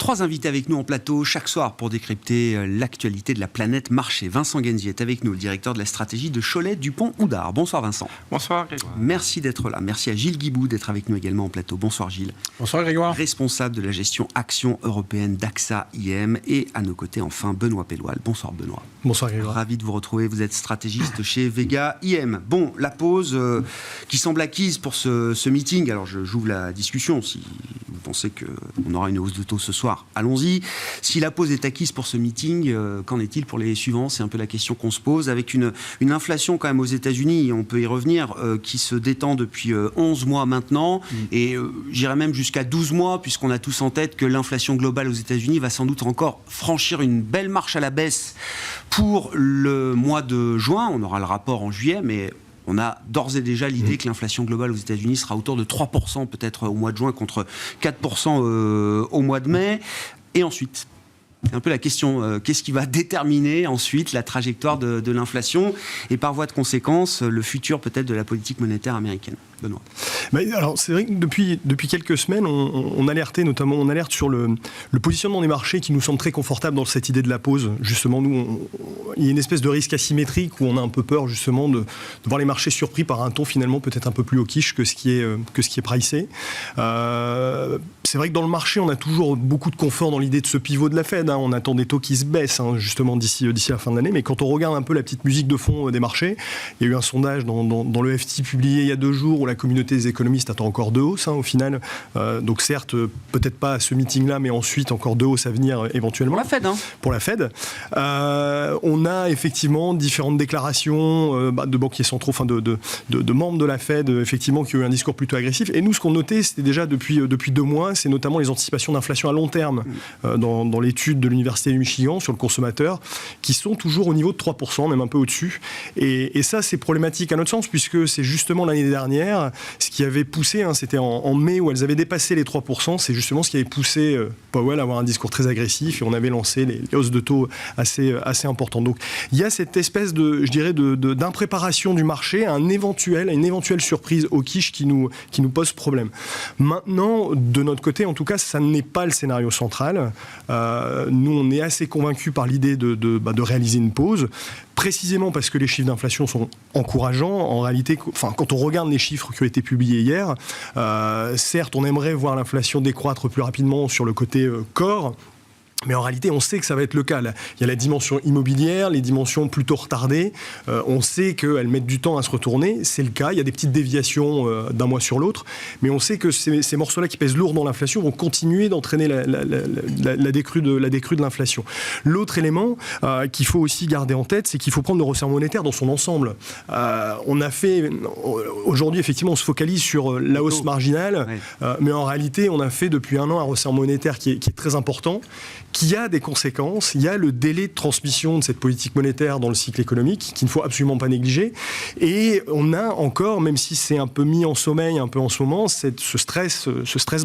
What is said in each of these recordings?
3 invités avec nous en plateau chaque soir pour décrypter l'actualité de la planète marché. Vincent Genzi est avec nous, le directeur de la stratégie de Cholet Dupont Oudard. Bonsoir Vincent. Bonsoir Grégoire. Merci d'être là. Merci à Gilles Guiboud d'être avec nous également en plateau. Bonsoir Gilles. Bonsoir Grégoire. Responsable de la gestion action européenne d'AXA IM. Et à nos côtés enfin Benoît Pelloual. Bonsoir Benoît. Bonsoir Grégoire. Ravi de vous retrouver. Vous êtes stratégiste chez Vega IM. Bon, la pause qui semble acquise pour ce meeting. Alors j'ouvre la discussion. Si vous pensez qu'on aura une hausse de taux ce soir, allons-y. Si la pause est acquise pour ce meeting, qu'en est-il pour les suivants? C'est un peu la question qu'on se pose. Avec une inflation quand même aux États-Unis, on peut y revenir, qui se détend depuis 11 mois maintenant. Et j'irais même jusqu'à 12 mois, puisqu'on a tous en tête que l'inflation globale aux États-Unis va sans doute encore franchir une belle marche à la baisse pour le mois de juin. On aura le rapport en juillet, mais on a d'ores et déjà l'idée que l'inflation globale aux États-Unis sera autour de 3% peut-être au mois de juin contre 4% au mois de mai. Et ensuite, c'est un peu la question, qu'est-ce qui va déterminer ensuite la trajectoire de l'inflation et par voie de conséquence le futur peut-être de la politique monétaire américaine? Benoît. Alors c'est vrai que depuis quelques semaines, on alerte sur le positionnement des marchés qui nous semble très confortable dans cette idée de la pause. Justement, il y a une espèce de risque asymétrique où on a un peu peur justement de voir les marchés surpris par un ton finalement peut-être un peu plus hawkish que ce qui est pricé. C'est vrai que dans le marché, on a toujours beaucoup de confort dans l'idée de ce pivot de la Fed. On attend des taux qui se baissent justement d'ici la fin de l'année. Mais quand on regarde un peu la petite musique de fond des marchés, il y a eu un sondage dans le FT publié il y a 2 jours où la communauté des économistes attend encore 2 hausses au final. Donc certes, peut-être pas à ce meeting-là, mais ensuite encore 2 hausses à venir éventuellement. Pour la Fed. On a effectivement différentes déclarations de banquiers centraux, enfin de membres de la Fed, effectivement, qui ont eu un discours plutôt agressif. Et nous, ce qu'on notait, c'était déjà depuis 2 mois, c'est notamment les anticipations d'inflation à long terme dans l'étude de l'Université du Michigan sur le consommateur, qui sont toujours au niveau de 3%, même un peu au-dessus. Et ça, c'est problématique à notre sens, puisque c'est justement l'année dernière ce qui avait poussé, c'était en mai où elles avaient dépassé les 3%, c'est justement ce qui avait poussé Powell à avoir un discours très agressif et on avait lancé les hausses de taux assez importantes. Donc il y a cette espèce d'impréparation du marché à une éventuelle surprise hawkish qui nous pose problème. Maintenant, de notre côté, en tout cas, ça n'est pas le scénario central. Nous, on est assez convaincus par l'idée de réaliser une pause, précisément parce que les chiffres d'inflation sont encourageants. En réalité, quand on regarde les chiffres qui ont été publiés hier, certes, on aimerait voir l'inflation décroître plus rapidement sur le côté corps. Mais en réalité, on sait que ça va être le cas. Il y a la dimension immobilière, les dimensions plutôt retardées. On sait qu'elles mettent du temps à se retourner. C'est le cas. Il y a des petites déviations d'un mois sur l'autre. Mais on sait que ces morceaux-là qui pèsent lourd dans l'inflation vont continuer d'entraîner la décrue de l'inflation. L'autre élément qu'il faut aussi garder en tête, c'est qu'il faut prendre le resserrement monétaire dans son ensemble. Aujourd'hui, effectivement, on se focalise sur la hausse marginale. Mais en réalité, on a fait depuis 1 an un resserrement monétaire qui est très important, qui a des conséquences. Il y a le délai de transmission de cette politique monétaire dans le cycle économique qu'il ne faut absolument pas négliger. Et on a encore, même si c'est un peu mis en sommeil un peu en ce moment, ce stress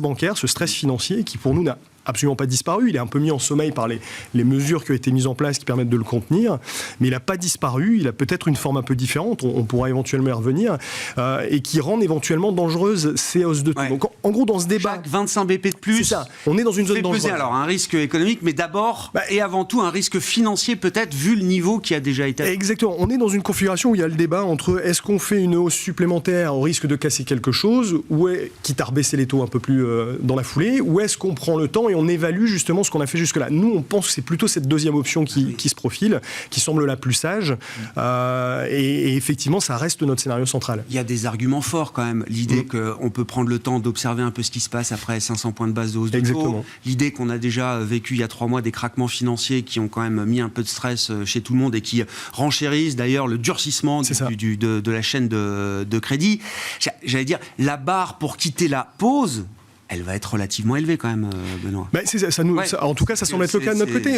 bancaire, ce stress financier qui pour nous n'a absolument pas disparu. Il est un peu mis en sommeil par les mesures qui ont été mises en place qui permettent de le contenir, mais il n'a pas disparu. Il a peut-être une forme un peu différente, on pourra éventuellement y revenir, et qui rendent éventuellement dangereuses ces hausses de taux. Donc en gros, dans ce débat... Chaque 25 BP de plus, c'est ça. On est dans une zone dangereuse. Alors un risque économique, mais d'abord et avant tout un risque financier peut-être, vu le niveau qui a déjà été... Exactement. On est dans une configuration où il y a le débat entre est-ce qu'on fait une hausse supplémentaire au risque de casser quelque chose, ou quitte à rebaisser les taux un peu plus dans la foulée, ou est-ce qu'on prend le temps et on évalue justement ce qu'on a fait jusque-là. Nous, on pense que c'est plutôt cette deuxième option qui se profile, qui semble la plus sage. Et effectivement, ça reste notre scénario central. Il y a des arguments forts quand même. L'idée qu'on peut prendre le temps d'observer un peu ce qui se passe après 500 points de base de hausse de taux. L'idée qu'on a déjà vécu il y a 3 mois des craquements financiers qui ont quand même mis un peu de stress chez tout le monde et qui renchérissent d'ailleurs le durcissement de la chaîne de crédit. J'allais dire, la barre pour quitter la pause, elle va être relativement élevée quand même, Benoît. En tout cas, ça semble être le cas de notre côté.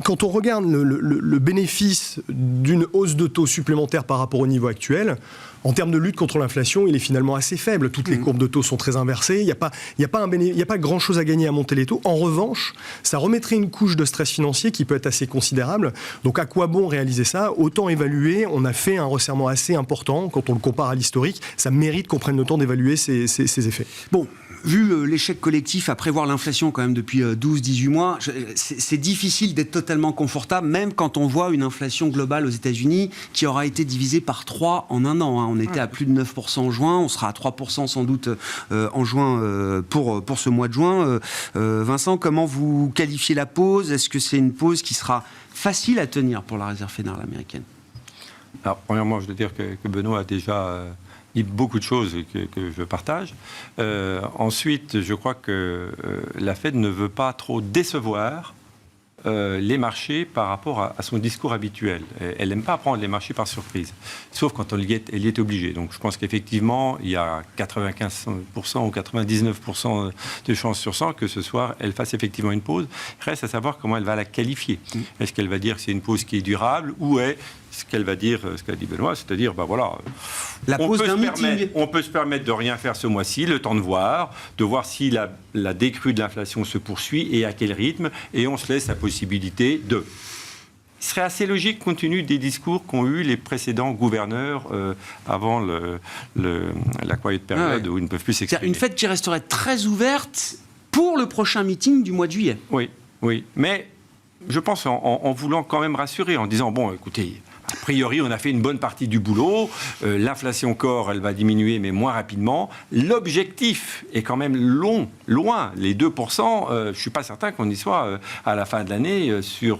Quand on regarde le bénéfice d'une hausse de taux supplémentaire par rapport au niveau actuel, en termes de lutte contre l'inflation, il est finalement assez faible. Toutes les courbes de taux sont très inversées. Il n'y a pas grand-chose à gagner à monter les taux. En revanche, ça remettrait une couche de stress financier qui peut être assez considérable. Donc à quoi bon réaliser ça? Autant évaluer. On a fait un resserrement assez important. Quand on le compare à l'historique, ça mérite qu'on prenne le temps d'évaluer ces effets. Bon. Vu l'échec collectif à prévoir l'inflation quand même depuis 12-18 mois, c'est difficile d'être totalement confortable, même quand on voit une inflation globale aux États-Unis qui aura été divisée par 3 en un an. On était à plus de 9% en juin, on sera à 3% sans doute en juin pour ce mois de juin. Vincent, comment vous qualifiez la pause? Est-ce que c'est une pause qui sera facile à tenir pour la Réserve fédérale américaine? Alors, premièrement, je dois dire que Benoît a déjà dit beaucoup de choses que je partage. Ensuite, je crois que la Fed ne veut pas trop décevoir les marchés par rapport à son discours habituel. Elle n'aime pas prendre les marchés par surprise, sauf quand elle y est obligée. Donc je pense qu'effectivement, il y a 95% ou 99% de chances sur 100 que ce soir, elle fasse effectivement une pause. Il reste à savoir comment elle va la qualifier. Est-ce qu'elle va dire que c'est une pause qui est durable ou est ce qu'elle va dire, ce qu'a dit Benoît, c'est-à-dire, voilà, la pause d'un meeting. On peut se permettre de rien faire ce mois-ci, le temps de voir si la décrue de l'inflation se poursuit et à quel rythme, et on se laisse la possibilité de... Ce serait assez logique compte tenu des discours qu'ont eu les précédents gouverneurs avant la quiet period où ils ne peuvent plus s'exprimer. C'est une Fed qui resterait très ouverte pour le prochain meeting du mois de juillet. Oui, mais je pense en voulant quand même rassurer, en disant, bon, écoutez... A priori, on a fait une bonne partie du boulot. L'inflation corps, elle va diminuer, mais moins rapidement. L'objectif est quand même loin. Les 2%, je ne suis pas certain qu'on y soit à la fin de l'année sur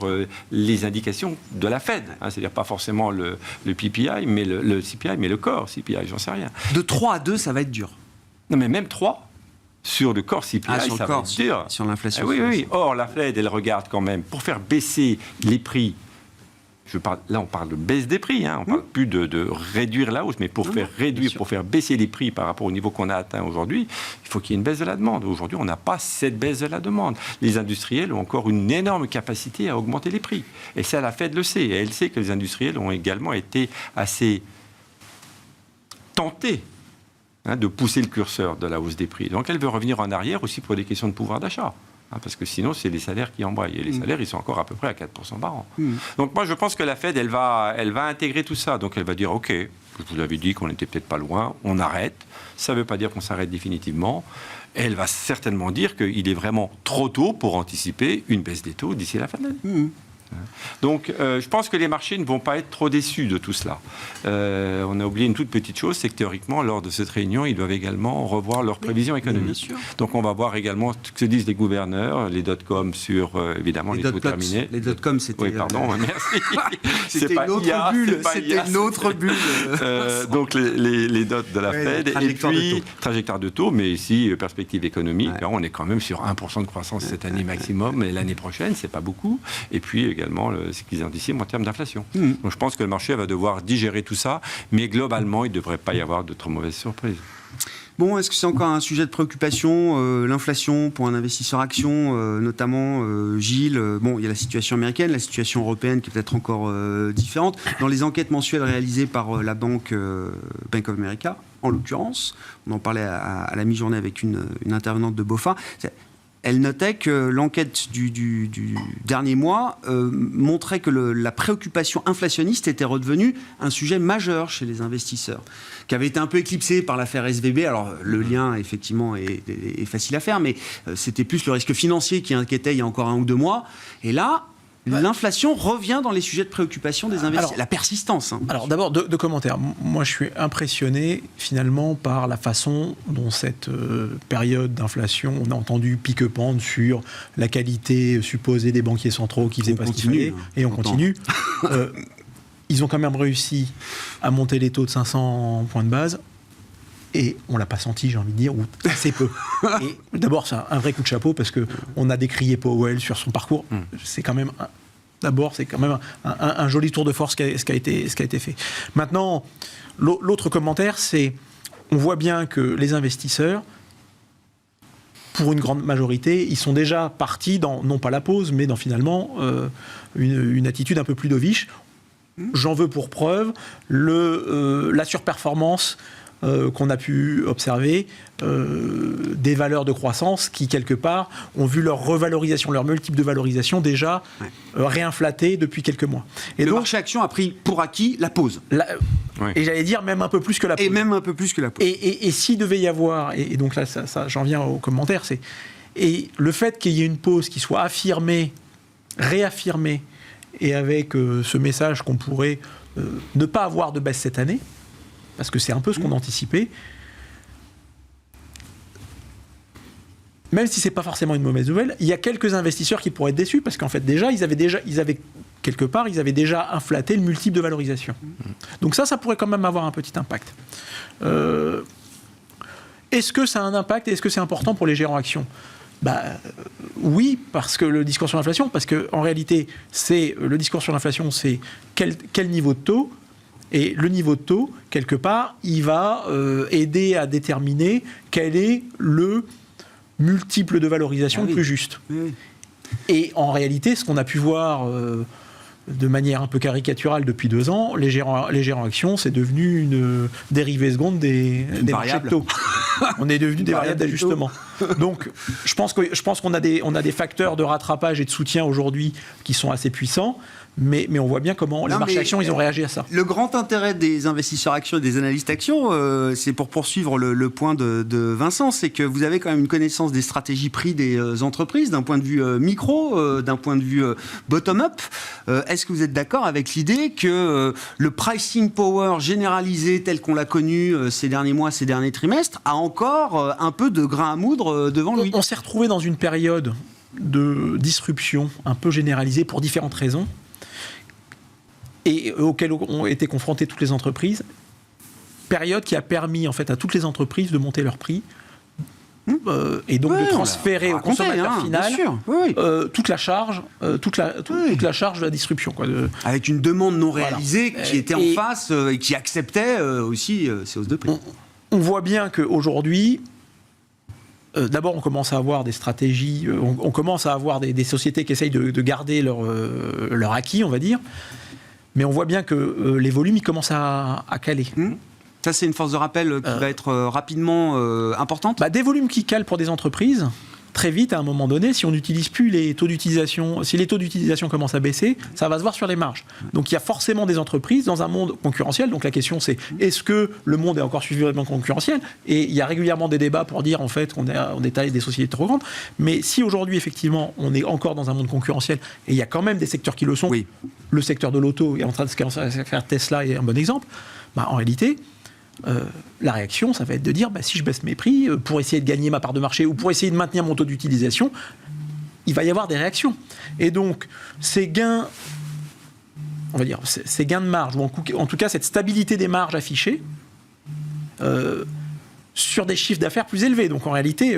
les indications de la Fed. C'est-à-dire pas forcément le PPI, mais le CPI, mais le corps CPI, j'en sais rien. De 3 à 2, ça va être dur. Non, mais même 3 sur le corps CPI, sur ça le corps, va être dur. Sur l'inflation. Oui. Or, la Fed, elle regarde quand même, pour faire baisser les prix, là, on parle de baisse des prix, on ne parle plus de réduire la hausse, mais pour faire baisser les prix par rapport au niveau qu'on a atteint aujourd'hui, il faut qu'il y ait une baisse de la demande. Aujourd'hui, on n'a pas cette baisse de la demande. Les industriels ont encore une énorme capacité à augmenter les prix. Et ça, la Fed le sait. Et elle sait que les industriels ont également été assez tentés de pousser le curseur de la hausse des prix. Donc, elle veut revenir en arrière aussi pour des questions de pouvoir d'achat. Parce que sinon, c'est les salaires qui embrayent. Et les salaires, ils sont encore à peu près à 4% par an. Donc moi, je pense que la Fed, elle va intégrer tout ça. Donc elle va dire, OK, je vous l'avais dit qu'on n'était peut-être pas loin, on arrête. Ça ne veut pas dire qu'on s'arrête définitivement. Et elle va certainement dire qu'il est vraiment trop tôt pour anticiper une baisse des taux d'ici la fin de l'année. Donc, je pense que les marchés ne vont pas être trop déçus de tout cela. On a oublié une toute petite chose, c'est que théoriquement, lors de cette réunion, ils doivent également revoir leurs prévisions économiques. Donc, on va voir également ce que disent les gouverneurs, les dot-com sur, évidemment, les taux terminés. Les dot-com, c'était... Oui, pardon, merci. C'était une autre bulle. C'était une autre bulle. Donc, les dots de la Fed. Et puis, trajectoire de taux, mais ici, perspective économique. Là, on est quand même sur 1% de croissance cette année maximum, mais l'année prochaine, c'est pas beaucoup. Et puis, également ce qu'ils anticipent en termes d'inflation. Donc je pense que le marché va devoir digérer tout ça, mais globalement, il ne devrait pas y avoir de trop mauvaises surprises. Bon, est-ce que c'est encore un sujet de préoccupation, l'inflation pour un investisseur action, notamment Gilles, il y a la situation américaine, la situation européenne qui est peut-être encore différente. Dans les enquêtes mensuelles réalisées par la banque Bank of America, en l'occurrence, on en parlait à la mi-journée avec une intervenante de BofA, elle notait que l'enquête du dernier mois montrait que la préoccupation inflationniste était redevenue un sujet majeur chez les investisseurs, qui avait été un peu éclipsé par l'affaire SVB. Alors, le lien, effectivement, est facile à faire, mais c'était plus le risque financier qui inquiétait il y a encore 1 ou 2 mois. Et là... L'inflation revient dans les sujets de préoccupation des investisseurs. La persistance. Alors d'abord, deux commentaires. Moi, je suis impressionné finalement par la façon dont cette période d'inflation, on a entendu pique-pendre sur la qualité supposée des banquiers centraux qui faisaient pas ce qu'il fallait, et on continue. Ils ont quand même réussi à monter les taux de 500 points de base. Et on ne l'a pas senti, j'ai envie de dire, ou assez peu. Et d'abord, c'est un vrai coup de chapeau parce qu'on a décrié Powell sur son parcours. C'est quand même... D'abord, c'est quand même un joli tour de force ce qui a été fait. Maintenant, l'autre commentaire, c'est... On voit bien que les investisseurs, pour une grande majorité, ils sont déjà partis dans, non pas la pause, mais dans finalement une attitude un peu plus dovish. J'en veux pour preuve la surperformance qu'on a pu observer des valeurs de croissance qui, quelque part, ont vu leur revalorisation, leur multiple de valorisation déjà réinflaté depuis quelques mois. Et le marché action a pris pour acquis la pause. Oui. Et j'allais dire même un peu plus que la pause. Et même un peu plus que la pause. Et s'il devait y avoir, et donc là, ça j'en viens au commentaire, et le fait qu'il y ait une pause qui soit affirmée, réaffirmée, et avec ce message qu'on pourrait ne pas avoir de baisse cette année, parce que c'est un peu ce qu'on anticipait, même si c'est pas forcément une mauvaise nouvelle, il y a quelques investisseurs qui pourraient être déçus, parce qu'en fait déjà ils avaient quelque part, ils avaient déjà inflaté le multiple de valorisation. Donc ça pourrait quand même avoir un petit impact. Est-ce que ça a un impact et est-ce que c'est important pour les gérants actions ? Oui, parce que le discours sur l'inflation, parce qu'en réalité, le discours sur l'inflation, c'est quel niveau de taux, et le niveau de taux, quelque part, il va aider à déterminer quel est le multiple de valorisation le plus juste. Oui. Et en réalité, ce qu'on a pu voir de manière un peu caricaturale depuis 2 ans, les gérants actions, c'est devenu une dérivée seconde des marchés de taux. On est devenu des variables d'ajustement. Donc, je pense qu'on a des facteurs de rattrapage et de soutien aujourd'hui qui sont assez puissants, mais on voit bien comment les marchés actions, ils ont réagi à ça. Le grand intérêt des investisseurs actions et des analystes actions, c'est pour poursuivre le point de Vincent, c'est que vous avez quand même une connaissance des stratégies prix des entreprises, d'un point de vue micro, d'un point de vue bottom-up. Est-ce que vous êtes d'accord avec l'idée que le pricing power généralisé tel qu'on l'a connu ces derniers mois, ces derniers trimestres, a encore un peu de grain à moudre devant lui ? On s'est retrouvé dans une période de disruption un peu généralisée pour différentes raisons, et auxquelles ont été confrontées toutes les entreprises. Période qui a permis en fait à toutes les entreprises de monter leurs prix et donc de transférer au consommateur final toute la charge, toute la charge de la disruption. Avec une demande non réalisée qui était en face et qui acceptait aussi ces hausses de prix. On voit bien qu'aujourd'hui, d'abord on commence à avoir des stratégies, on commence à avoir des sociétés qui essayent de garder leur acquis, on va dire, mais on voit bien que les volumes ils commencent à caler. Ça, c'est une force de rappel qui va être rapidement importante. Des volumes qui calent pour des entreprises, très vite, à un moment donné, si on n'utilise plus les taux d'utilisation, si les taux d'utilisation commencent à baisser, ça va se voir sur les marges. Donc il y a forcément des entreprises dans un monde concurrentiel. Donc la question c'est, est-ce que le monde est encore suffisamment concurrentiel ? Et il y a régulièrement des débats pour dire en fait qu'on est taillé des sociétés trop grandes. Mais si aujourd'hui effectivement on est encore dans un monde concurrentiel, et il y a quand même des secteurs qui le sont, le secteur de l'auto est en train de se faire, Tesla est un bon exemple, en réalité... la réaction, ça va être de dire si je baisse mes prix pour essayer de gagner ma part de marché ou pour essayer de maintenir mon taux d'utilisation, il va y avoir des réactions. Et donc, ces gains, on va dire, ces gains de marge, ou en tout cas cette stabilité des marges affichées, sur des chiffres d'affaires plus élevés. Donc en réalité,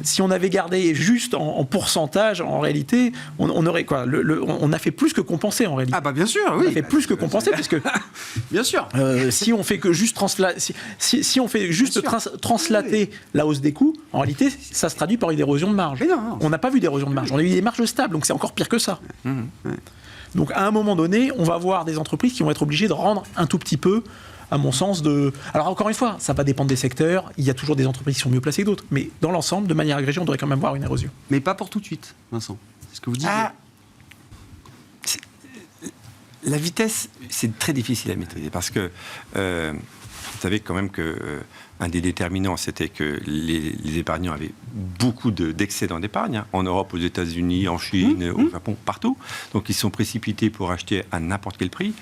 si on avait gardé juste en pourcentage, en réalité, on aurait quoi ? On a fait plus que compenser en réalité. Bien sûr, oui. On a fait plus que compenser, puisque bien sûr. Si on fait que juste si on fait juste translater la hausse des coûts, en réalité, ça se traduit par une érosion de marge. On n'a pas vu d'érosion de marge. On a eu des marges stables, donc c'est encore pire que ça. Donc à un moment donné, on va avoir des entreprises qui vont être obligées de rendre un tout petit peu, à mon sens, Alors encore une fois, ça va dépendre des secteurs, il y a toujours des entreprises qui sont mieux placées que d'autres, mais dans l'ensemble, de manière agrégée, on devrait quand même voir une érosion. Mais pas pour tout de suite, Vincent. C'est ce que vous dites. La vitesse, c'est très difficile à maîtriser, parce que vous savez quand même que un des déterminants, c'était que les épargnants avaient beaucoup d'excédents d'épargne, en Europe, aux États-Unis, en Chine, au Japon, partout. Donc ils sont précipités pour acheter à n'importe quel prix.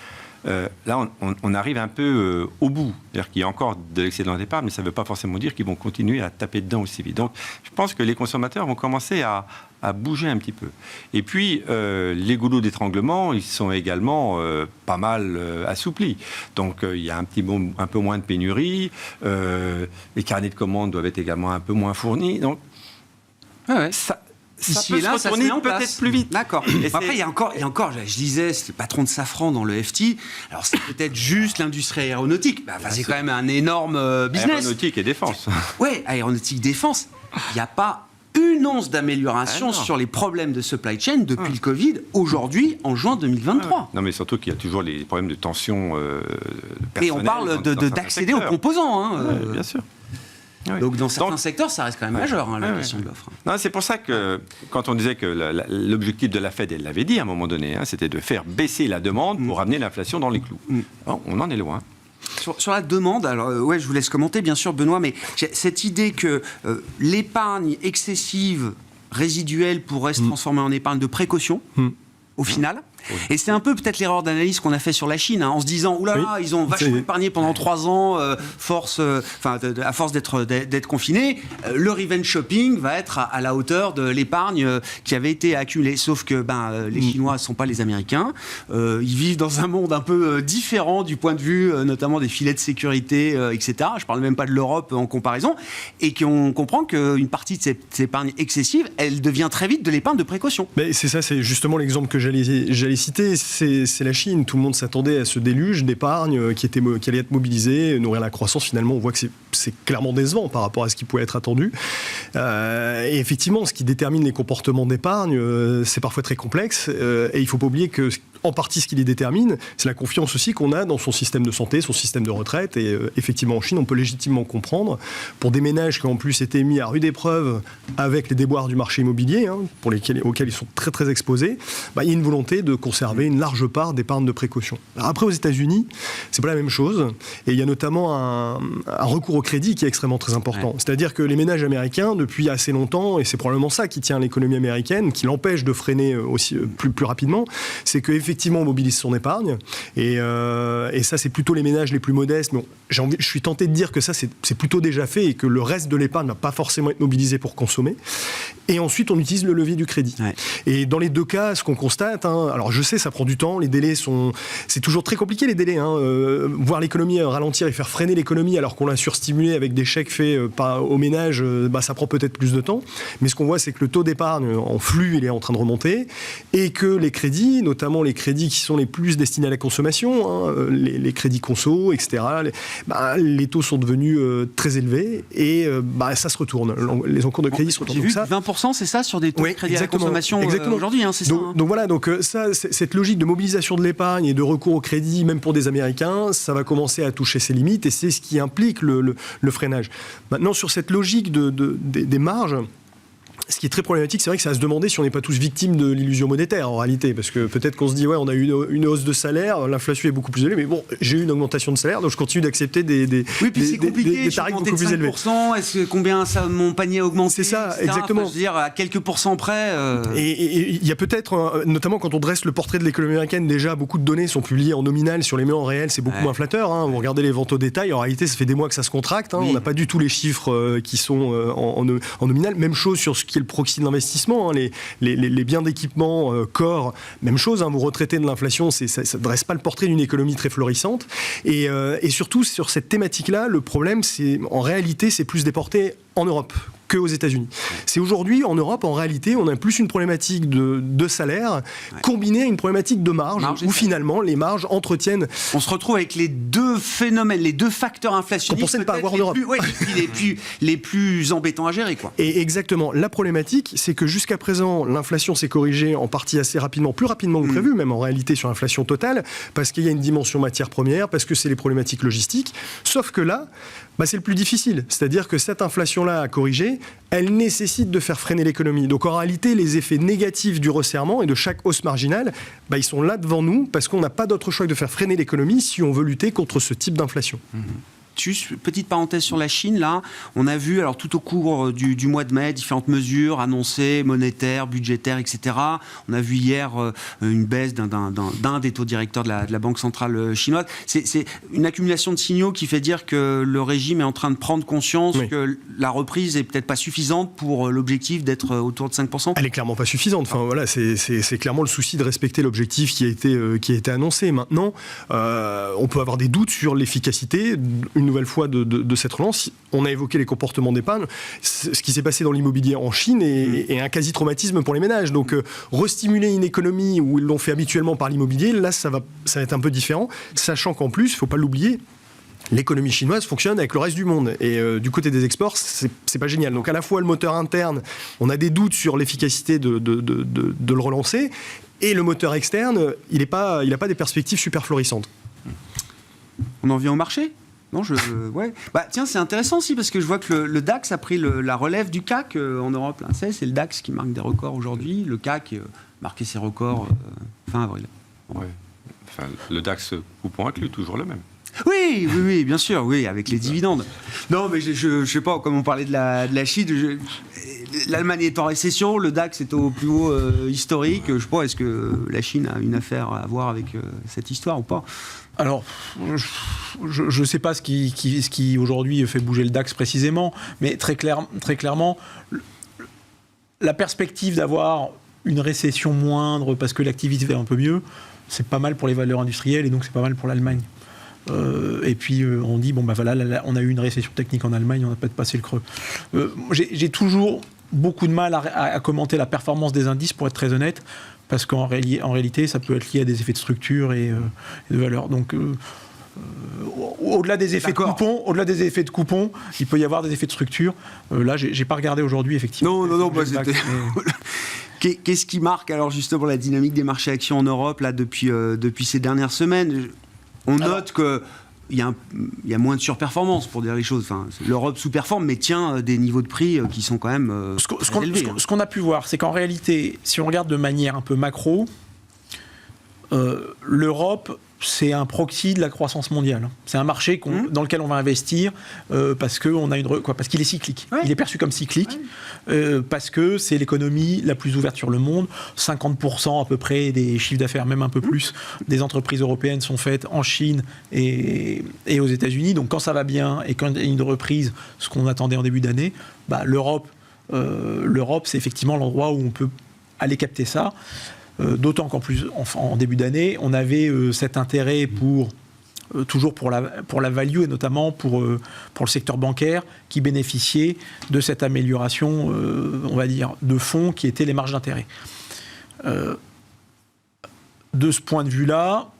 Là, on arrive un peu au bout. C'est-à-dire qu'il y a encore de l'excédent d'épargne, mais ça ne veut pas forcément dire qu'ils vont continuer à taper dedans aussi vite. Donc, je pense que les consommateurs vont commencer à bouger un petit peu. Et puis, les goulots d'étranglement, ils sont également pas mal assouplis. Donc, il y a un peu moins de pénurie. Les carnets de commandes doivent être également un peu moins fournis. Donc, ça peut se retourner peut-être plus vite. D'accord. Après, il y a encore, je disais, c'était patron de Safran dans le FT. Alors, c'est peut-être juste l'industrie aéronautique. C'est quand même un énorme business. Aéronautique et défense. Oui, aéronautique, défense. Il n'y a pas une once d'amélioration sur les problèmes de supply chain depuis le Covid, aujourd'hui, en juin 2023. Non, mais surtout qu'il y a toujours les problèmes de tension personnelle. Et on parle d'accéder aux composants. Bien sûr. Oui. Donc dans certains secteurs, ça reste quand même majeur, la question de l'offre. Non, c'est pour ça que quand on disait que l'objectif de la Fed, elle l'avait dit à un moment donné, c'était de faire baisser la demande pour ramener l'inflation dans les clous. Bon, on en est loin. Sur la demande, alors je vous laisse commenter bien sûr Benoît, mais cette idée que l'épargne excessive résiduelle pourrait se transformer en épargne de précaution, au final. Et c'est un peu peut-être l'erreur d'analyse qu'on a fait sur la Chine, en se disant oulala, ils ont vachement épargné pendant 3 ans, à force d'être confinés, le revenge shopping va être à la hauteur de l'épargne qui avait été accumulée. Sauf que les Chinois ne sont pas les Américains, ils vivent dans un monde un peu différent du point de vue notamment des filets de sécurité, etc. Je ne parle même pas de l'Europe en comparaison, et qu'on comprend qu'une partie de cette épargne excessive, elle devient très vite de l'épargne de précaution. Mais c'est ça, c'est justement l'exemple que j'allais citer, c'est la Chine. Tout le monde s'attendait à ce déluge d'épargne qui allait être mobilisé, nourrir la croissance. Finalement, on voit que c'est clairement décevant par rapport à ce qui pouvait être attendu. Et effectivement, ce qui détermine les comportements d'épargne, c'est parfois très complexe. Et il ne faut pas oublier que, en partie, ce qui les détermine, c'est la confiance aussi qu'on a dans son système de santé, son système de retraite. Et effectivement, en Chine, on peut légitimement comprendre, pour des ménages qui ont en plus été mis à rude épreuve avec les déboires du marché immobilier, auxquels ils sont très très exposés, il y a une volonté de conserver une large part d'épargne de précaution. Alors après, aux États-Unis, c'est pas la même chose. Et il y a notamment un recours au crédit qui est extrêmement très important. Ouais. C'est-à-dire que les ménages américains, depuis assez longtemps, et c'est probablement ça qui tient l'économie américaine, qui l'empêche de freiner aussi plus rapidement, c'est qu'effectivement, on mobilise son épargne. Et ça, c'est plutôt les ménages les plus modestes. Mais je suis tenté de dire que ça, c'est plutôt déjà fait et que le reste de l'épargne ne va pas forcément être mobilisé pour consommer. Et ensuite, on utilise le levier du crédit. Ouais. Et dans les deux cas, ce qu'on constate, alors je sais, ça prend du temps, les délais c'est toujours très compliqué, les délais. Voir l'économie ralentir et faire freiner l'économie alors qu'on l'a surstimulée avec des chèques faits aux ménages, ça prend peut-être plus de temps. Mais ce qu'on voit, c'est que le taux d'épargne en flux, il est en train de remonter et que les crédits, notamment les crédits qui sont les plus destinés à la consommation, les crédits conso, etc., les taux sont devenus très élevés et ça se retourne. Les encours de crédit se retournent. J'ai vu 20%, c'est ça, sur des taux de crédit à la consommation aujourd'hui, c'est ça. Donc voilà, cette logique de mobilisation de l'épargne et de recours au crédit, même pour des Américains, ça va commencer à toucher ses limites et c'est ce qui implique le freinage. Maintenant, sur cette logique des marges, ce qui est très problématique, c'est vrai que c'est à se demander si on n'est pas tous victimes de l'illusion monétaire en réalité, parce que peut-être qu'on se dit on a eu une hausse de salaire, l'inflation est beaucoup plus élevée, mais bon, j'ai eu une augmentation de salaire, donc je continue d'accepter des tarifs beaucoup plus élevés. Est-ce combien mon panier a augmenté? C'est ça, exactement. Je veux dire, à quelques pourcents près. Et il y a peut-être, notamment quand on dresse le portrait de l'économie américaine, déjà beaucoup de données sont publiées en nominal, sur les mets en réel, c'est beaucoup moins flatteur. Vous regardez les ventes au détail, en réalité, ça fait des mois que ça se contracte. On n'a pas du tout les chiffres qui sont en nominal. Même chose sur ce qui est le proxy de l'investissement, les biens d'équipement, corps, même chose, vous retraitez de l'inflation, ça ne dresse pas le portrait d'une économie très florissante. Et surtout, sur cette thématique-là, le problème, en réalité, c'est plus déporté en Europe qu'aux États-Unis. C'est aujourd'hui, en Europe, en réalité, on a plus une problématique de salaire combinée à une problématique de marge où finalement, les marges entretiennent... On se retrouve avec les deux phénomènes, les deux facteurs inflationnistes. On pensait ne pas avoir en Europe. Les plus embêtants à gérer, quoi. Et exactement. La problématique, c'est que jusqu'à présent, l'inflation s'est corrigée en partie assez rapidement, plus rapidement que prévu, même en réalité sur l'inflation totale, parce qu'il y a une dimension matière première, parce que c'est les problématiques logistiques. Sauf que là, c'est le plus difficile. C'est-à-dire que cette inflation-là à corriger, elle nécessite de faire freiner l'économie. Donc en réalité, les effets négatifs du resserrement et de chaque hausse marginale, ils sont là devant nous parce qu'on n'a pas d'autre choix que de faire freiner l'économie si on veut lutter contre ce type d'inflation. Juste petite parenthèse sur la Chine, là, on a vu alors tout au cours du mois de mai différentes mesures annoncées, monétaires, budgétaires, etc. On a vu hier une baisse d'un des taux directeurs de la Banque centrale chinoise. C'est une accumulation de signaux qui fait dire que le régime est en train de prendre conscience que la reprise est peut-être pas suffisante pour l'objectif d'être autour de 5%. Elle est clairement pas suffisante. Enfin voilà, c'est clairement le souci de respecter l'objectif qui a été annoncé. Maintenant, on peut avoir des doutes sur l'efficacité une nouvelle fois de cette relance. On a évoqué les comportements d'épargne. Ce qui s'est passé dans l'immobilier en Chine est un quasi-traumatisme pour les ménages. Donc, restimuler une économie où ils l'ont fait habituellement par l'immobilier, là, ça va être un peu différent, sachant qu'en plus, il ne faut pas l'oublier, l'économie chinoise fonctionne avec le reste du monde. Et du côté des exports, c'est pas génial. Donc, à la fois, le moteur interne, on a des doutes sur l'efficacité de le relancer, et le moteur externe, il n'a pas des perspectives super florissantes. On en vient au marché ? Non, ouais. Bah, tiens, c'est intéressant aussi parce que je vois que le DAX a pris la relève du CAC en Europe. Là. C'est le DAX qui marque des records aujourd'hui. Le CAC marquait ses records fin avril. Ouais. Enfin, le DAX coupon inclus, toujours le même. Oui, bien sûr, oui, avec les dividendes. Non, mais je sais pas, comme on parlait de la Chine, l'Allemagne est en récession, le DAX est au plus haut historique. Je sais pas, est-ce que la Chine a une affaire à voir avec cette histoire ou pas? Alors, je ne sais pas ce qui aujourd'hui fait bouger le DAX précisément, mais très clairement, la perspective d'avoir une récession moindre parce que l'activité va un peu mieux, c'est pas mal pour les valeurs industrielles et donc c'est pas mal pour l'Allemagne. Et puis on dit, bon ben voilà, là, on a eu une récession technique en Allemagne, on n'a pas passé le creux. J'ai toujours beaucoup de mal à commenter la performance des indices, pour être très honnête, parce qu'en réalité, ça peut être lié à des effets de structure et de valeur. Donc, au-delà des effets de coupons, il peut y avoir des effets de structure. Là, j'ai pas regardé aujourd'hui, effectivement. Non, c'était... Qu'est-ce qui marque alors justement la dynamique des marchés actions en Europe là depuis ces dernières semaines? On note que il y a moins de surperformance pour dire les choses. Enfin, l'Europe sous-performe, mais tient des niveaux de prix qui sont quand même élevés. Ce qu'on a pu voir, c'est qu'en réalité, si on regarde de manière un peu macro, l'Europe, c'est un proxy de la croissance mondiale. C'est un marché dans lequel on va investir parce qu'il est cyclique. Ouais. Il est perçu comme cyclique parce que c'est l'économie la plus ouverte sur le monde. 50% à peu près des chiffres d'affaires, même un peu plus, des entreprises européennes sont faites en Chine et aux États-Unis. Donc quand ça va bien et quand il y a une reprise, ce qu'on attendait en début d'année, l'Europe, c'est effectivement l'endroit où on peut aller capter ça. D'autant qu'en plus, en début d'année, on avait cet intérêt toujours pour la value et notamment pour le secteur bancaire qui bénéficiait de cette amélioration, on va dire, de fonds qui étaient les marges d'intérêt. De ce point de vue-là,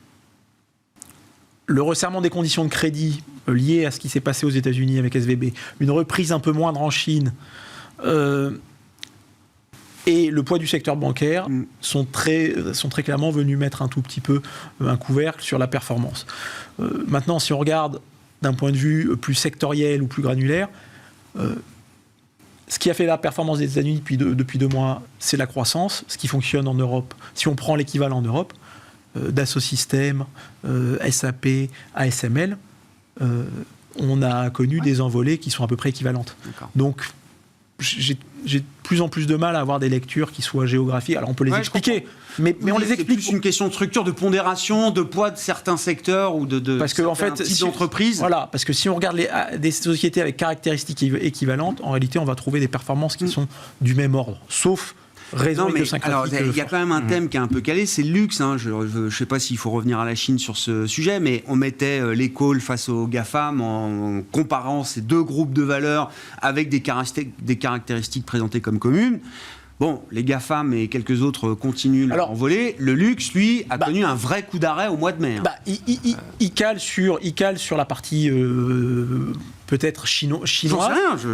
le resserrement des conditions de crédit lié à ce qui s'est passé aux États-Unis avec SVB, une reprise un peu moindre en Chine, et le poids du secteur bancaire sont très clairement venus mettre un tout petit peu un couvercle sur la performance. Maintenant, si on regarde d'un point de vue plus sectoriel ou plus granulaire, ce qui a fait la performance des États-Unis depuis 2 mois, c'est la croissance, ce qui fonctionne en Europe. Si on prend l'équivalent en Europe, Dassault Systèmes, SAP, ASML, on a connu des envolées qui sont à peu près équivalentes. D'accord. Donc, j'ai de plus en plus de mal à avoir des lectures qui soient géographiques. Alors on peut les expliquer, mais on les explique. C'est plus une question de structure, de pondération, de poids de certains secteurs ou de parce que en fait, types d'entreprises. Voilà, parce que si on regarde des sociétés avec caractéristiques équivalentes, en réalité, on va trouver des performances qui sont du même ordre, sauf raison idiosyncratique. Alors, il y a quand même un thème qui est un peu calé, c'est le luxe. Hein. Je ne sais pas s'il faut revenir à la Chine sur ce sujet, mais on mettait les calls face aux GAFAM en comparant ces 2 groupes de valeurs avec des caractéristiques présentées comme communes. Bon, les GAFAM et quelques autres continuent leur envolée. Le luxe, lui, a connu un vrai coup d'arrêt au mois de mai. Il cale sur la partie peut-être chinoise.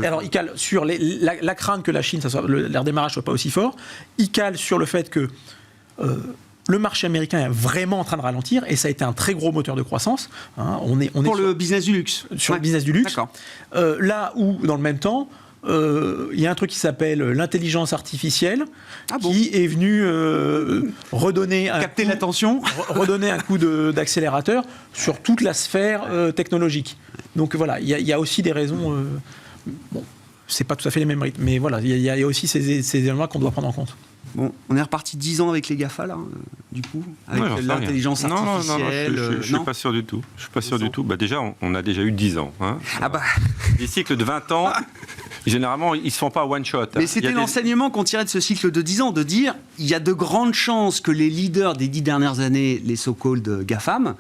Alors, il cale sur la crainte que la Chine, leur démarrage soit pas aussi fort. Il cale sur le fait que le marché américain est vraiment en train de ralentir et ça a été un très gros moteur de croissance. Hein. On est le business du luxe. Sur le business du luxe. Là où, dans le même temps, il y a un truc qui s'appelle l'intelligence artificielle qui est venu redonner un coup d'accélérateur sur toute la sphère technologique. Donc voilà, il y a aussi des raisons. C'est pas tout à fait les mêmes rythmes, mais voilà, il y a aussi ces éléments qu'on doit prendre en compte. Bon, on est reparti 10 ans avec les GAFA, là, du coup, avec l'intelligence artificielle. Non, je suis pas sûr du tout. Je suis pas sûr du tout. Déjà, on a déjà eu 10 ans. Hein. Des cycles de 20 ans, généralement, ils se font pas one shot. Mais c'était l'enseignement qu'on tirait de ce cycle de 10 ans, de dire, il y a de grandes chances que les leaders des 10 dernières années, les so-called GAFAM,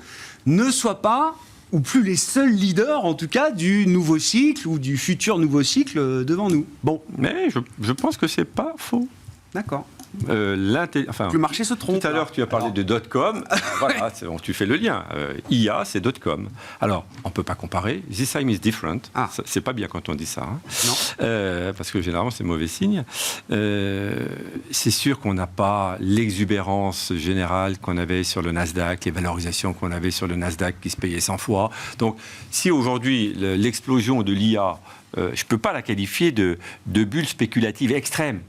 ne soient pas, ou plus les seuls leaders, en tout cas, du nouveau cycle ou du futur nouveau cycle devant nous. Bon. Mais je pense que c'est pas faux. D'accord. Le marché se trompe. Tout à l'heure, tu as parlé de .com. Voilà, tu fais le lien. IA, c'est .com. Alors, on ne peut pas comparer. This time is different. C'est pas bien quand on dit ça. Hein. Non. Parce que généralement, c'est mauvais signe. C'est sûr qu'on n'a pas l'exubérance générale qu'on avait sur le Nasdaq, les valorisations qu'on avait sur le Nasdaq qui se payaient 100 fois. Donc, si aujourd'hui, l'explosion de l'IA, je ne peux pas la qualifier de bulle spéculative extrême.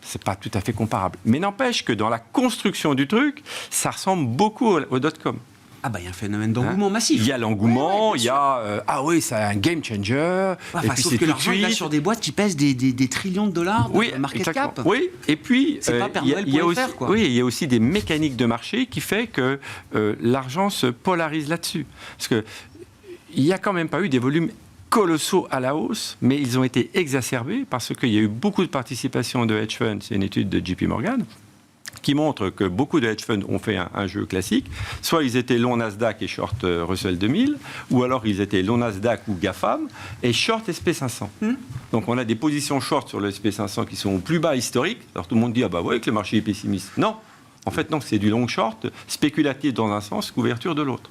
C'est pas tout à fait comparable. Mais n'empêche que dans la construction du truc, ça ressemble beaucoup au .com. Ah bah il y a un phénomène d'engouement massif. Il y a l'engouement, il y a c'est un game changer. Et puis sauf que l'argent est sur des boîtes qui pèsent des trillions de dollars de market cap. Oui, et puis il y a aussi des mécaniques de marché qui fait que l'argent se polarise là-dessus. Parce que il n'y a quand même pas eu des volumes colossaux à la hausse, mais ils ont été exacerbés parce qu'il y a eu beaucoup de participation de hedge funds. C'est une étude de JP Morgan qui montre que beaucoup de hedge funds ont fait un jeu classique. Soit ils étaient long Nasdaq et short Russell 2000, ou alors ils étaient long Nasdaq ou GAFAM et short SP500. Donc on a des positions short sur le SP500 qui sont au plus bas historique. Alors tout le monde dit, que le marché est pessimiste. Non, en fait non, c'est du long short, spéculatif dans un sens, couverture de l'autre.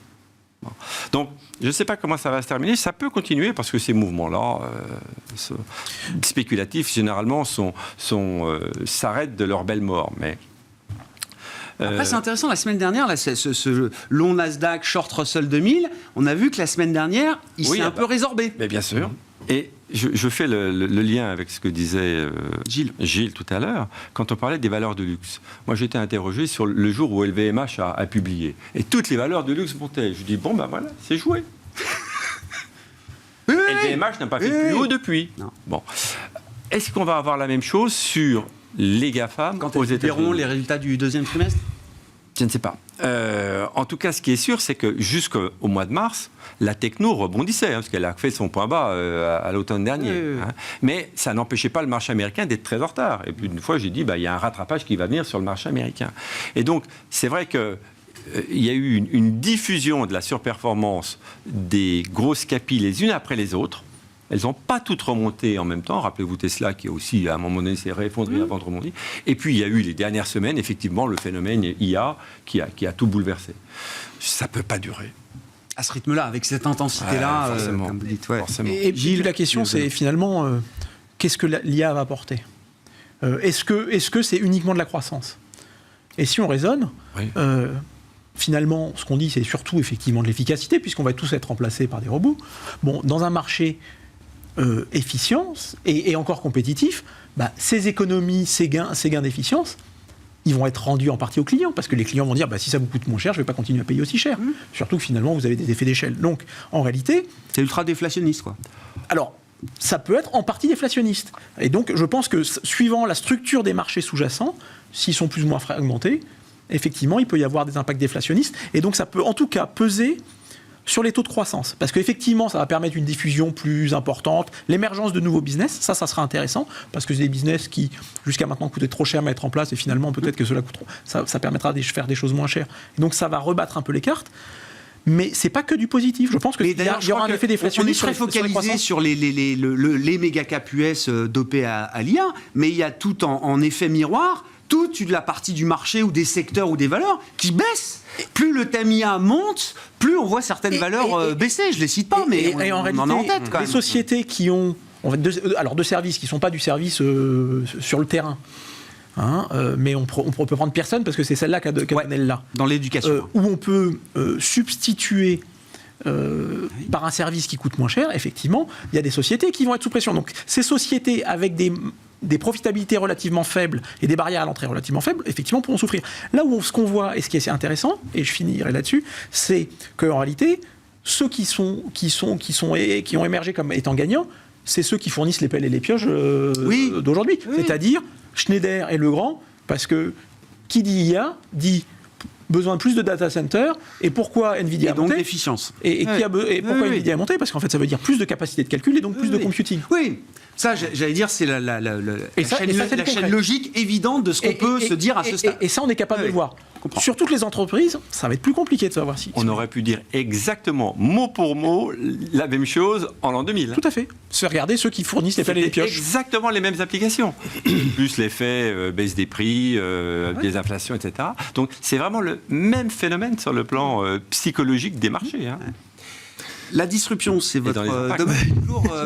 Donc, je ne sais pas comment ça va se terminer. Ça peut continuer parce que ces mouvements-là, spéculatifs, généralement, s'arrêtent de leur belle mort. Mais après, c'est intéressant. La semaine dernière, là, ce long Nasdaq, short Russell 2000, on a vu que la semaine dernière, il s'est un peu résorbé. Mais bien sûr. Et je fais le lien avec ce que disait Gilles tout à l'heure, quand on parlait des valeurs de luxe. Moi, j'étais interrogé sur le jour où LVMH a publié. Et toutes les valeurs de luxe montaient. Je dis, voilà, c'est joué. LVMH n'a pas fait plus haut depuis. Non. Bon. Est-ce qu'on va avoir la même chose sur les GAFAM quand elles verront les résultats du deuxième trimestre? Je ne sais pas. En tout cas, ce qui est sûr, c'est que jusqu'au mois de mars, la techno rebondissait, parce qu'elle a fait son point bas à l'automne dernier. Mais ça n'empêchait pas le marché américain d'être très en retard. Et puis une fois, j'ai dit, il y a un rattrapage qui va venir sur le marché américain. Et donc, c'est vrai que il y a eu une diffusion de la surperformance des grosses capis les unes après les autres. Elles n'ont pas toutes remonté en même temps. Rappelez-vous Tesla qui a aussi, à un moment donné, s'est réeffondré avant de remonter. Et puis, il y a eu les dernières semaines, effectivement, le phénomène IA qui a tout bouleversé. Ça ne peut pas durer. À ce rythme-là, avec cette intensité-là, comme vous dites. Forcément. Et Gilles, la question, c'est finalement, qu'est-ce que l'IA va apporter ? Est-ce que c'est uniquement de la croissance ? Et si on raisonne, finalement, ce qu'on dit, c'est surtout effectivement de l'efficacité, puisqu'on va tous être remplacés par des robots. Bon, dans un marché efficience et encore compétitif, ces économies, ces gains d'efficience, ils vont être rendus en partie aux clients, parce que les clients vont dire si ça vous coûte moins cher, je ne vais pas continuer à payer aussi cher. Surtout que finalement, vous avez des effets d'échelle. Donc, en réalité... C'est ultra déflationniste, quoi. Alors, ça peut être en partie déflationniste. Et donc, je pense que suivant la structure des marchés sous-jacents, s'ils sont plus ou moins fragmentés, effectivement, il peut y avoir des impacts déflationnistes. Et donc, ça peut en tout cas peser sur les taux de croissance. Parce qu'effectivement, ça va permettre une diffusion plus importante, l'émergence de nouveaux business, ça sera intéressant, parce que c'est des business qui, jusqu'à maintenant, coûtaient trop cher à mettre en place, et finalement, peut-être que cela coûte trop. Ça permettra de faire des choses moins chères. Et donc, ça va rebattre un peu les cartes. Mais c'est pas que du positif. Je pense qu'il y aura un effet déflationniste. On est très focalisé sur les méga cap US dopés à l'IA, mais il y a tout en effet miroir, toute la partie du marché ou des secteurs ou des valeurs qui baissent. Plus le thème IA monte, plus on voit certaines valeurs baisser. Je ne les cite pas, mais on en a en tête quand même. Les sociétés qui ont de services qui ne sont pas du service sur le terrain, mais on peut prendre personne parce que c'est celle-là qui a donné là. Dans l'éducation. Où on peut substituer par un service qui coûte moins cher, effectivement, il y a des sociétés qui vont être sous pression. Donc ces sociétés avec des profitabilités relativement faibles et des barrières à l'entrée relativement faibles, effectivement, pourront souffrir. Là où ce qu'on voit, et ce qui est assez intéressant, et je finirai là-dessus, c'est qu'en réalité, ceux qui ont émergé comme étant gagnants, c'est ceux qui fournissent les pelles et les pioches d'aujourd'hui. Oui. C'est-à-dire Schneider et Legrand, parce que qui dit IA, dit besoin de plus de data center, et pourquoi Nvidia a monté ? Et donc d'efficience. Et pourquoi Nvidia a monté ? Parce qu'en fait, ça veut dire plus de capacité de calcul et donc plus de computing. Oui, ça, j'allais dire, c'est la chaîne logique évidente de ce qu'on peut se dire à ce stade. Et ça, on est capable de le voir. comprends. Sur toutes les entreprises, ça va être plus compliqué de savoir si. On aurait pu dire exactement, mot pour mot, la même chose en l'an 2000. Tout à fait. Se faire regarder ceux qui fournissent les pelles et les pioches. Exactement les mêmes applications. Plus l'effet baisse des prix, des inflations, etc. Donc c'est vraiment le même phénomène sur le plan psychologique des marchés. Hein. La disruption, c'est votre domaine.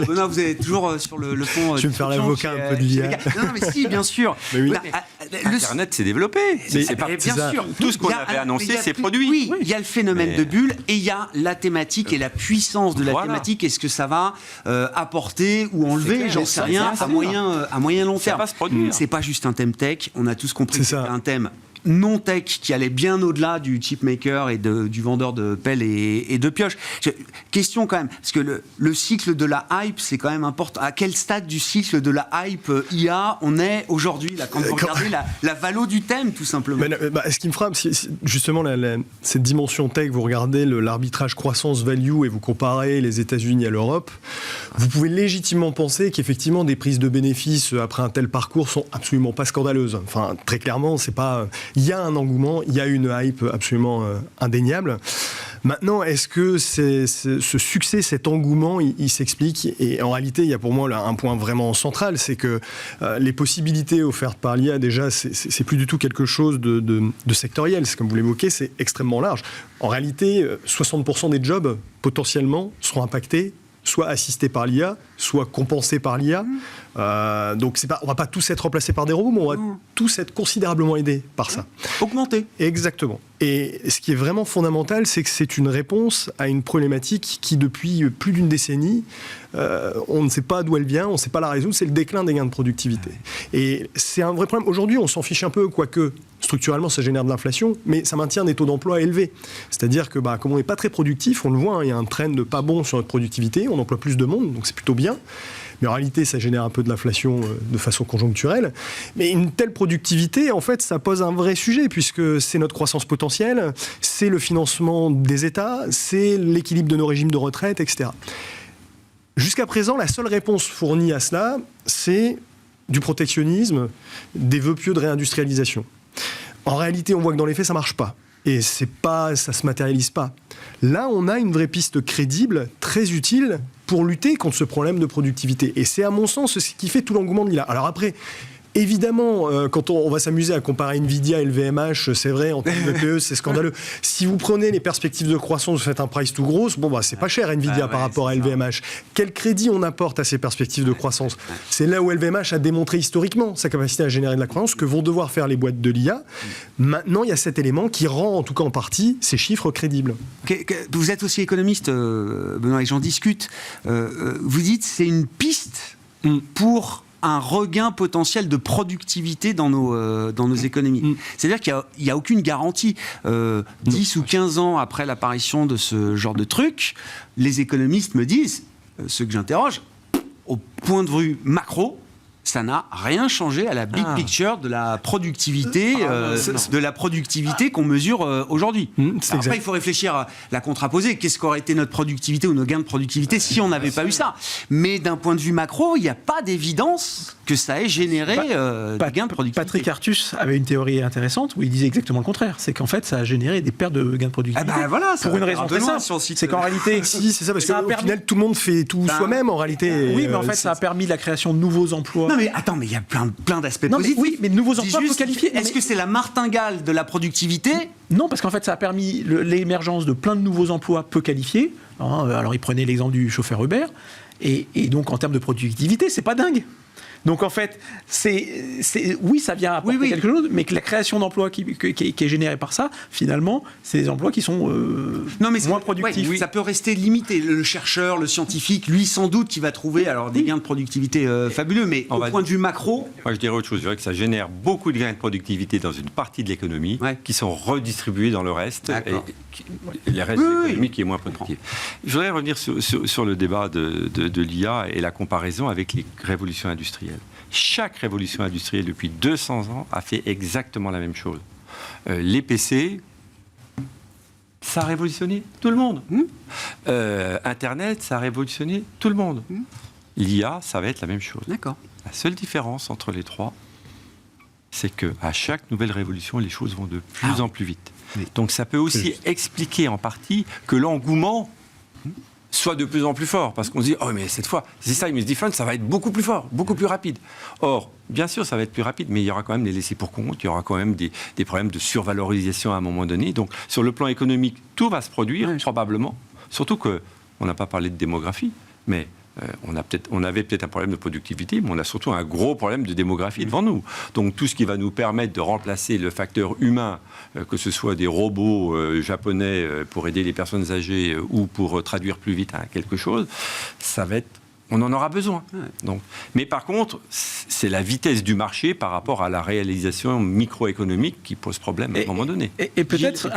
Benoît, vous êtes toujours sur le fond. Je vais me faire l'avocat un peu de l'IA. Non, mais si, bien sûr. Mais oui. Internet s'est développé. C'est pas bien sûr. Tout ce qu'on avait annoncé, c'est produit. Oui, il y a le phénomène de bulle et il y a la thématique et la puissance de la thématique. Est-ce que ça va apporter ou enlever, j'en sais rien, à moyen long terme. Ça va se produire. C'est pas juste un thème tech. On a tous compris que c'était ça. un thème non tech qui allait bien au-delà du chipmaker et du vendeur de pelles et de pioches. Question quand même, parce que le cycle de la hype, c'est quand même important. À quel stade du cycle de la hype IA on est aujourd'hui, là, quand vous regardez la valo du thème, tout simplement? Ce qui me frappe, c'est justement cette dimension tech, vous regardez l'arbitrage croissance-value et vous comparez les États-Unis à l'Europe, vous pouvez légitimement penser qu'effectivement des prises de bénéfices après un tel parcours sont absolument pas scandaleuses. Enfin, très clairement, c'est pas... Il y a un engouement, il y a une hype absolument indéniable. Maintenant, est-ce que ce succès, cet engouement, il s'explique? Et en réalité, il y a pour moi là, un point vraiment central, c'est que les possibilités offertes par l'IA, déjà, c'est plus du tout quelque chose de sectoriel. C'est comme vous l'évoquez, c'est extrêmement large. En réalité, 60% des jobs, potentiellement, seront impactés, soit assistés par l'IA, soit compensés par l'IA. Donc on ne va pas tous être remplacés par des robots, mais on va tous être considérablement aidés par ça. Augmentés. Exactement. Et ce qui est vraiment fondamental, c'est que c'est une réponse à une problématique qui, depuis plus d'une décennie, on ne sait pas d'où elle vient, on ne sait pas la résoudre, c'est le déclin des gains de productivité. Et c'est un vrai problème. Aujourd'hui, on s'en fiche un peu, quoique structurellement, ça génère de l'inflation, mais ça maintient des taux d'emploi élevés. C'est-à-dire que, comme on n'est pas très productif, on le voit, il y a un trend pas bon sur notre productivité, on emploie plus de monde, donc c'est plutôt bien. Mais en réalité, ça génère un peu de l'inflation de façon conjoncturelle. Mais une telle productivité, en fait, ça pose un vrai sujet, puisque c'est notre croissance potentielle, c'est le financement des États, c'est l'équilibre de nos régimes de retraite, etc. Jusqu'à présent, la seule réponse fournie à cela, c'est du protectionnisme, des vœux pieux de réindustrialisation. En réalité, on voit que dans les faits, ça ne marche pas. Et ça ne se matérialise pas. Là, on a une vraie piste crédible, très utile, pour lutter contre ce problème de productivité. Et c'est à mon sens ce qui fait tout l'engouement de l'IA. Alors après, évidemment, quand on va s'amuser à comparer Nvidia et le VMH, c'est vrai, en termes de PE, c'est scandaleux. Si vous prenez les perspectives de croissance, vous faites un price to growth, c'est pas cher Nvidia par rapport à LVMH. Quel crédit on apporte à ces perspectives de croissance? C'est là où LVMH a démontré historiquement sa capacité à générer de la croissance, que vont devoir faire les boîtes de l'IA. Maintenant, il y a cet élément qui rend, en tout cas en partie, ces chiffres crédibles. Vous êtes aussi économiste, Benoît, et j'en discute. Vous dites c'est une piste pour un regain potentiel de productivité dans nos économies. C'est-à-dire qu'il n'y a aucune garantie. 10 ou 15 ans après l'apparition de ce genre de truc, les économistes me disent, ceux que j'interroge, au point de vue macro, ça n'a rien changé à la big picture de la productivité, qu'on mesure aujourd'hui. Après, il faut réfléchir à la contraposée. Qu'est-ce qu'aurait été notre productivité ou nos gains de productivité si on n'avait pas eu ça? Mais d'un point de vue macro, il n'y a pas d'évidence que ça ait généré des gains de productivité. Patrick Artus avait une théorie intéressante où il disait exactement le contraire. C'est qu'en fait, ça a généré des pertes de gains de productivité. Pour une raison très simple. C'est qu'en réalité... Si, c'est ça, parce qu'au final, tout le monde fait tout soi-même, en réalité. Oui, mais en fait, ça a permis la création de nouveaux emplois. Non, mais attends, mais il y a plein d'aspects positifs. Oui, mais de nouveaux emplois peu qualifiés. Est-ce que c'est la martingale de la productivité? Non, parce qu'en fait, ça a permis l'émergence de plein de nouveaux emplois peu qualifiés. Alors, il prenait l'exemple du chauffeur Uber. Et donc, en termes de productivité, c'est pas dingue. Donc en fait, oui, ça vient apporter quelque chose, mais que la création d'emplois qui est générée par ça, finalement, c'est des emplois qui sont moins productifs. Ça peut rester limité. Le chercheur, le scientifique, lui, sans doute, qui va trouver des gains de productivité fabuleux, mais au point de vue macro... Moi, je dirais autre chose. Je dirais que ça génère beaucoup de gains de productivité dans une partie de l'économie qui sont redistribués dans le reste, et le reste de l'économie qui est moins productif. Je voudrais revenir sur le débat de l'IA et la comparaison avec les révolutions industrielles. Chaque révolution industrielle depuis 200 ans a fait exactement la même chose. Les PC, ça a révolutionné tout le monde. Internet, ça a révolutionné tout le monde. L'IA, ça va être la même chose. D'accord. La seule différence entre les trois, c'est qu'à chaque nouvelle révolution, les choses vont de plus en plus vite. Oui. Donc ça peut aussi expliquer en partie que l'engouement soit de plus en plus fort, parce qu'on se dit, oh mais cette fois, c'est ça, Image Defense, ça va être beaucoup plus fort, beaucoup plus rapide. Or, bien sûr, ça va être plus rapide, mais il y aura quand même des laissés pour compte, il y aura quand même des problèmes de survalorisation à un moment donné. Donc, sur le plan économique, tout va se produire, probablement. Surtout qu'on n'a pas parlé de démographie, mais on avait peut-être un problème de productivité, mais on a surtout un gros problème de démographie devant nous. Donc tout ce qui va nous permettre de remplacer le facteur humain, que ce soit des robots japonais pour aider les personnes âgées ou pour traduire plus vite quelque chose, ça va être... On en aura besoin. Donc, mais par contre, c'est la vitesse du marché par rapport à la réalisation microéconomique qui pose problème à un moment donné. Et peut-être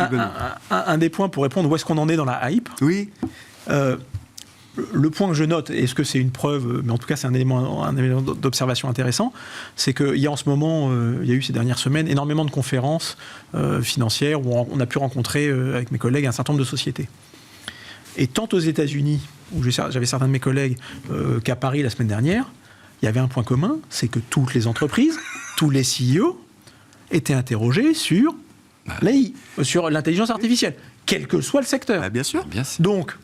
un des points pour répondre où est-ce qu'on en est dans la hype. Oui. Le point que je note, est-ce que c'est une preuve, mais en tout cas c'est un élément d'observation intéressant, c'est qu'il y a en ce moment, il y a eu ces dernières semaines, énormément de conférences financières où on a pu rencontrer avec mes collègues un certain nombre de sociétés. Et tant aux États-Unis, où j'avais certains de mes collègues, qu'à Paris la semaine dernière, il y avait un point commun, c'est que toutes les entreprises, tous les CEO étaient interrogés sur l'AI, sur l'intelligence artificielle, quel que soit le secteur. Bien sûr. Donc,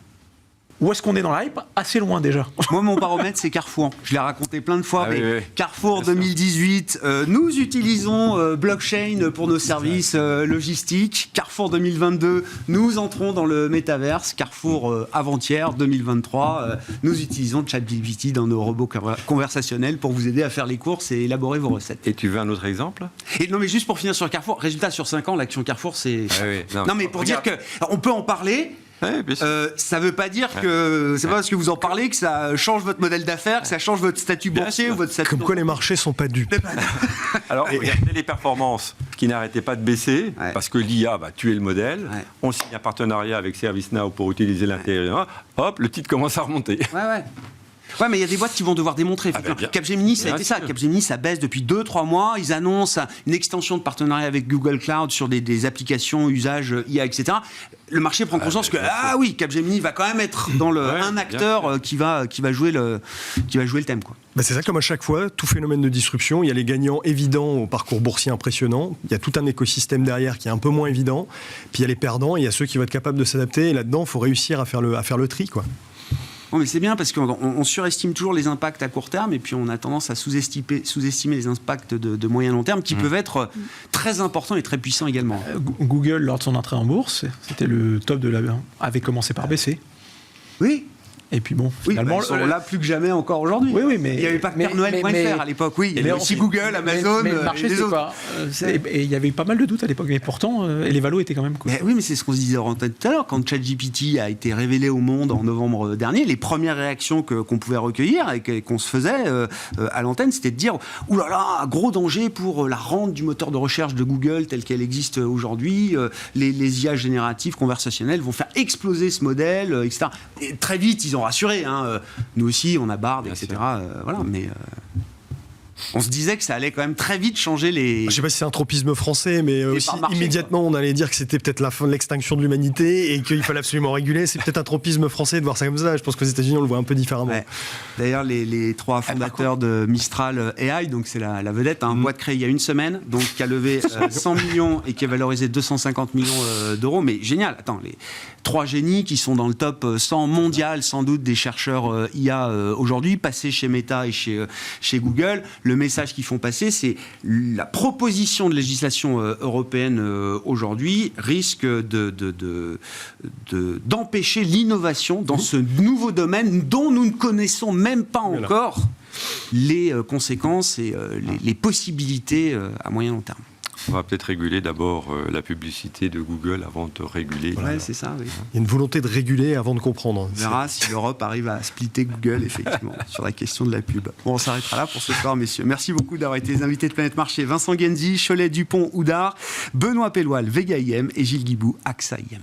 où est-ce qu'on est dans la hype ? Assez loin déjà. Moi, mon baromètre, c'est Carrefour. Je l'ai raconté plein de fois. Ah, mais oui. Carrefour 2018, nous utilisons blockchain pour nos services logistiques. Carrefour 2022, nous entrons dans le métaverse. Carrefour avant-hier 2023, nous utilisons ChatGPT dans nos robots conversationnels pour vous aider à faire les courses et élaborer vos recettes. Et tu veux un autre exemple ? Et non, mais juste pour finir sur Carrefour, résultat sur 5 ans, l'action Carrefour, c'est... Ah, oui. Non, mais pour dire qu'on peut en parler... Ouais, bien sûr. Ça ne veut pas dire que c'est pas parce que vous en parlez que ça change votre modèle d'affaires, que ça change votre statut boursier ou votre statut. Comme quoi les marchés sont pas dupes. Alors, regardez les performances qui n'arrêtaient pas de baisser parce que l'IA va tuer le modèle. Ouais. On signe un partenariat avec ServiceNow pour utiliser l'intérieur. Hop, le titre commence à remonter. Ouais, mais il y a des boîtes qui vont devoir démontrer. Capgemini, ça a été ça. Capgemini, ça baisse depuis 2-3 mois. Ils annoncent une extension de partenariat avec Google Cloud sur des applications, usages IA, etc. Le marché prend conscience que oui, Capgemini va quand même être dans un acteur qui va jouer le thème, quoi. C'est ça, comme à chaque fois, tout phénomène de disruption, il y a les gagnants évidents au parcours boursier impressionnant, il y a tout un écosystème derrière qui est un peu moins évident, puis il y a les perdants, il y a ceux qui vont être capables de s'adapter, et là-dedans, il faut réussir à faire le tri, quoi. Non, mais c'est bien parce qu'on surestime toujours les impacts à court terme et puis on a tendance à sous-estimer les impacts de moyen long terme qui peuvent être très importants et très puissants également. Google, lors de son entrée en bourse, c'était le top avait commencé par baisser. Oui. Et puis bon, finalement, ils sont là plus que jamais encore aujourd'hui. Oui, mais il n'y avait pas que PerNoël.fr à l'époque. Oui, il y avait aussi Google, Amazon, mais le marché, et les autres. Et il y avait pas mal de doutes à l'époque, mais pourtant, les valos étaient quand même cool. Mais c'est ce qu'on se disait tout à l'heure. Quand ChatGPT a été révélé au monde en novembre dernier, les premières réactions qu'on pouvait recueillir et qu'on se faisait à l'antenne, c'était de dire « Ouh là là, gros danger pour la rente du moteur de recherche de Google telle qu'elle existe aujourd'hui. Les IA génératives conversationnelles vont faire exploser ce modèle, etc. » Et très vite, ils ont rassuré. Nous aussi, on a Bard, etc. Voilà, mais on se disait que ça allait quand même très vite changer les... Je ne sais pas si c'est un tropisme français, mais aussi immédiatement, on allait dire que c'était peut-être la fin de l'extinction de l'humanité et qu'il fallait absolument réguler. C'est peut-être un tropisme français de voir ça comme ça. Je pense qu'aux États-Unis, on le voit un peu différemment. Ouais. D'ailleurs, les 3 fondateurs de Mistral AI, donc c'est la vedette, boîte créée il y a une semaine, donc qui a levé 100 millions et qui a valorisé 250 millions d'euros. Mais génial, attends, les 3 génies qui sont dans le top 100 mondial, sans doute, des chercheurs IA aujourd'hui, passés chez Meta et chez Google. Le message qu'ils font passer, c'est la proposition de législation européenne aujourd'hui risque d'empêcher l'innovation dans ce nouveau domaine dont nous ne connaissons même pas encore les conséquences et les possibilités à moyen long terme. On va peut-être réguler d'abord la publicité de Google avant de réguler. Ouais, c'est ça, oui. Il y a une volonté de réguler avant de comprendre. On verra si l'Europe arrive à splitter Google, effectivement, sur la question de la pub. Bon, on s'arrêtera là pour ce soir, messieurs. Merci beaucoup d'avoir été les invités de Planète Marché. Vincent Genzi, Cholet Dupont, Oudard, Benoît Pelloual, Vega IM et Gilles Guibou, AXA IM.